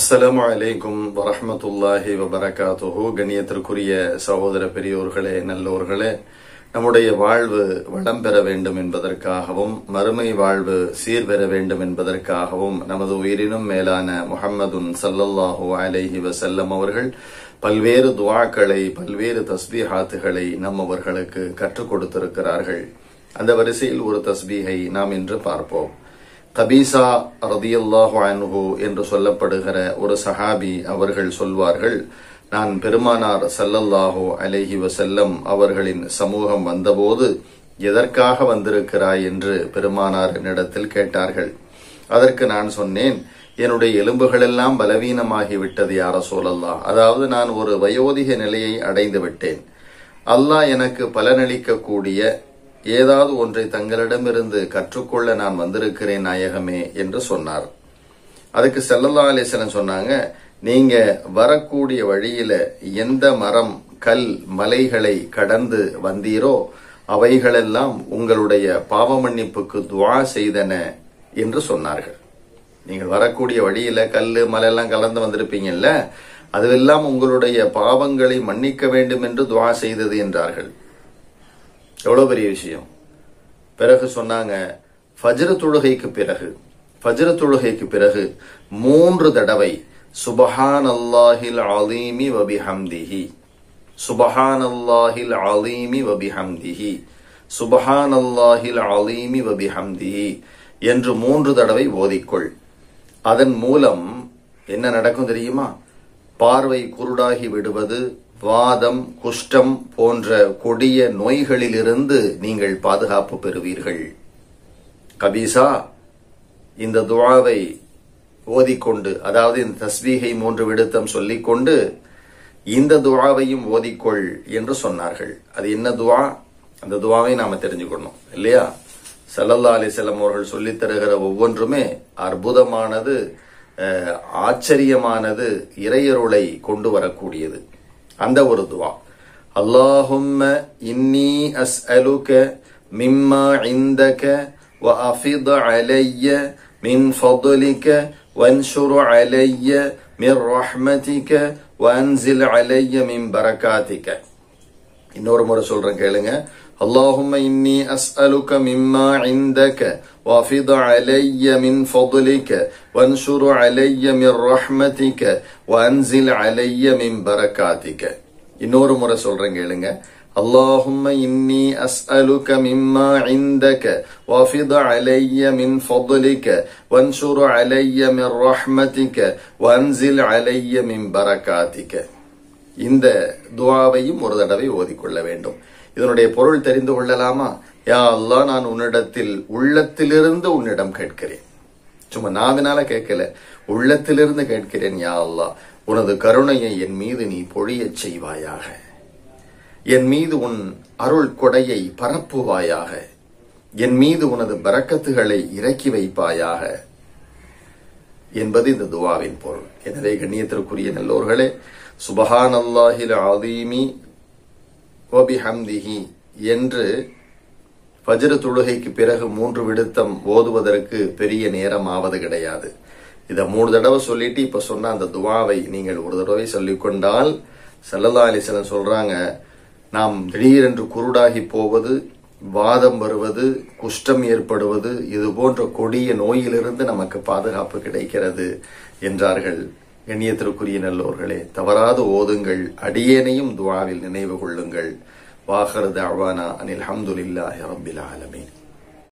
அஸ்ஸலாமு அலைக்கும் வரஹ்மத்துல்லாஹி வபரகாத்துஹு. கண்ணியத்திற்குரிய சகோதர பெரியோர்களே, நல்லோர்களே, நம்முடைய வாழ்வு வளம் பெற வேண்டும் என்பதற்காகவும் மறுமை வாழ்வு சீர்பெற வேண்டும் என்பதற்காகவும் நமது உயிரினும் மேலான முஹம்மதுன் ஸல்லல்லாஹு அலைஹி வஸல்லம் அவர்கள் பல்வேறு துஆக்களை, பல்வேறு தஸ்பீஹாத்துகளை நம்மவர்களுக்கு கற்றுக் கொடுத்திருக்கிறார்கள். அந்த வரிசையில் ஒரு தஸ்பீஹை நாம் இன்று பார்ப்போம். கபீசா ரதியல்லாஹு அன்ஹு என்று சொல்லப்படுகிற ஒரு சஹாபி அவர்கள் சொல்வார்கள், நான் பெருமானார் ஸல்லல்லாஹு அலைஹி வஸல்லம் அவர்களின் சமூகம் வந்தபோது எதற்காக வந்திருக்கிறாய் என்று பெருமானார் என்னிடத்தில் கேட்டார்கள். அதற்கு நான் சொன்னேன், என்னுடைய எலும்புகளெல்லாம் பலவீனமாகிவிட்டது யா ரசூலல்லாஹ். அதாவது நான் ஒரு வயோதிக நிலையை அடைந்து விட்டேன். அல்லாஹ் எனக்கு பலனளிக்கக்கூடிய ஏதாவது ஒன்றை தங்களிடமிருந்து கற்றுக்கொள்ள நான் வந்திருக்கிறேன் நாயகமே என்று சொன்னார். அதுக்கு ஸல்லல்லாஹு அலைஹி வஸல்லம் சொன்னாங்க, நீங்க வரக்கூடிய வழியில எந்த மரம், கல், மலைகளை கடந்து வந்தீரோ அவைகளெல்லாம் உங்களுடைய பாவ மன்னிப்புக்கு துஆ செய்தன என்று சொன்னார்கள். நீங்கள் வரக்கூடிய வழியில கல்லு, மலை எல்லாம் கலந்து வந்திருப்பீங்கல்ல, அதுவெல்லாம் உங்களுடைய பாவங்களை மன்னிக்க வேண்டும் என்று துஆ செய்தது என்றார்கள். எவ்வளவு பெரிய விஷயம். பிறகு சொன்னாங்க, ஃபஜ்ர் தொழுகைக்கு பிறகு 3 தடவை சுபஹானல்லாஹில் அலீமி வபிஹம்திஹி, சுபஹானல்லாஹில் அலீமி வபிஹம்திஹி, சுபஹானல்லாஹில் அலீமி வபிஹம்திஹி என்று 3 தடவை ஓதிக்கொள். அதன் மூலம் என்ன நடக்கும் தெரியுமா? பார்வை குருடாகி விடுவது, வாதம், குஷ்டம் போன்ற கொடிய நோய்களிலிருந்து நீங்கள் பாதுகாப்பு பெறுவீர்கள். கபீசா இந்த துஆவை ஓதிக்கொண்டு, அதாவது இந்த தஸ்பீஹை 3 விடுத்தம் சொல்லிக்கொண்டு இந்த துஆவையும் ஓதிக்கொள் என்று சொன்னார்கள். அது என்ன துஆ? அந்த துஆவை நாம தெரிஞ்சுக்கணும் இல்லையா? ஸல்லல்லாஹு அலைஹி வஸல்லம் அவர்கள் சொல்லித் தருகிற ஒவ்வொன்றுமே அற்புதமானது, ஆச்சரியமானது, இறையருளை கொண்டு வரக்கூடியது. அந்த ஒரு துஆ, அல்லாஹும்ம இன்னி அஸ்அலுக மிம்மா இந்தக வ அஃபித் அலைய மின் ஃபضلிக வன்ஷுர் அலைய மின் ரஹ்மதிக வன்சில் அலைய மின் பரகாதிக. இன்னொரு முறை சொல்றேன் கேளுங்க. அல்லாஹும்ம இன்னி அஸ்அலுக மிம்மா இந்தக வ அஃபித் அலைய மின் ஃபضلிக வன்ஷுர் அலைய மின் ரஹ்மதிக வன்சில் அலைய மின் பரகாதிக. இன்னொரு முறை சொல்றேன் கேளுங்க. அல்லாஹும்ம இன்னி அஸ்அலுக மிம்மா இந்தக வ அஃபித் அலைய மின் ஃபضلிக வன்ஷுர் அலைய மின் ரஹ்மதிக வன்சில் அலைய மின் பரகாதிக. இந்த துஆவையும் ஒரு தடவை ஓதிக்கொள்ள வேண்டும். இதனுடைய பொருள் தெரிந்து கொள்ளலாமா? யா அல்லாஹ், நான் உன்னிடத்தில் உள்ளத்திலிருந்து உன்னிடம் கேட்கிறேன். சும்மா நாவினால கேட்கல, உள்ளத்திலிருந்து கேட்கிறேன். யா அல்லாஹ், உனது கருணையை என் மீது நீ பொழியச் செய்வாயாக, என் மீது உன் அருள் கொடையை பரப்புவாயாக, என் மீது உனது பரக்கத்துகளை இறக்கி வைப்பாயாக என்பது இந்த துஆவின் பொருள். எனவே கண்ணியத்திற்குரிய நல்லோர்களே, சுபஹானல்லாஹில் அலீமி வபிஹம்திஹி என்று ஃபஜ்ர் தொழுகைக்கு பிறகு 3 விடுத்தம் ஓதுவதற்கு பெரிய நேரம் ஆவது கிடையாது. இதை 3 தடவை சொல்லிட்டு இப்ப சொன்ன அந்த துஆவை நீங்கள் ஒரு தடவை சொல்லிக்கொண்டால், ஸல்லல்லாஹு அலைஹி வஸல்லம் சொல்றாங்க, நாம் திடீரென்று குருடாகி போவது, வாதம் வருவது, குஷ்டம் ஏற்படுவது, இது போன்ற கொடிய நோயிலிருந்து நமக்கு பாதுகாப்பு கிடைக்கிறது என்றார்கள். கண்ணியத்திற்குரிய நல்லோர்களே, தவறாது ஓதுங்கள். அடியேனையும் துஆவில் நினைவு கொள்ளுங்கள். வாஹிரு தஅவானா அனில் ஹம்துலில்லாஹி ரப்பில் ஆலமீன்.